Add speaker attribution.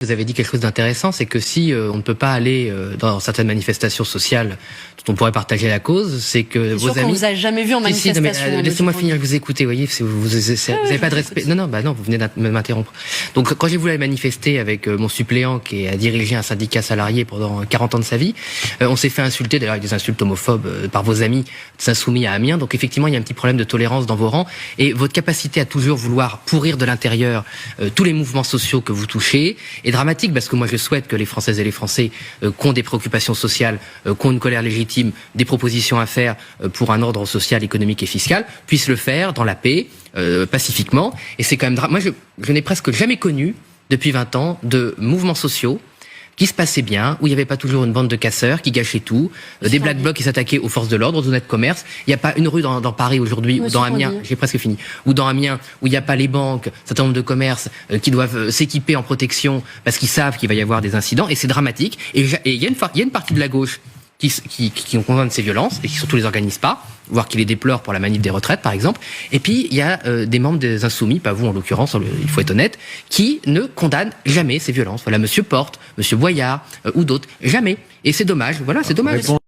Speaker 1: Vous avez dit quelque chose d'intéressant, c'est que si on ne peut pas aller dans certaines manifestations sociales dont on pourrait partager la cause, c'est que vos amis...
Speaker 2: On vous a jamais vu en manifestation.
Speaker 1: Laissez-moi finir, vous écoutez, voyez, vous n'avez pas de respect. Non, vous venez de m'interrompre. Donc quand j'ai voulu aller manifester avec mon suppléant qui a dirigé un syndicat salarié pendant 40 ans de sa vie, on s'est fait insulter, d'ailleurs avec des insultes homophobes par vos amis insoumis à Amiens. Donc effectivement, il y a un petit problème de tolérance dans vos rangs et votre capacité à toujours vouloir pourrir de l'intérieur tous les mouvements sociaux que vous touchez est dramatique, parce que moi je souhaite que les Françaises et les Français qui ont des préoccupations sociales, qui ont une colère légitime, des propositions à faire pour un ordre social, économique et fiscal, puissent le faire dans la paix, pacifiquement. Et c'est quand même moi je n'ai presque jamais connu depuis 20 ans de mouvements sociaux qui se passaient bien, où il n'y avait pas toujours une bande de casseurs qui gâchaient tout, des black blocs qui s'attaquaient aux forces de l'ordre, aux honnêtes de commerce. Il n'y a pas une rue dans Paris aujourd'hui, ou dans Amiens, j'ai presque fini, ou dans Amiens, où il n'y a pas les banques, un certain nombre de commerces qui doivent s'équiper en protection parce qu'ils savent qu'il va y avoir des incidents, et c'est dramatique. Et il y a une partie de la gauche qui ont conscience de ces violences et qui surtout les organisent pas, voire qui les déplorent pour la manif des retraites par exemple. Et puis il y a des membres des Insoumis, pas vous en l'occurrence, il faut être honnête, qui ne condamnent jamais ces violences. Voilà, Monsieur Porte, Monsieur Boyard ou d'autres, jamais. Et c'est dommage. Voilà, c'est dommage.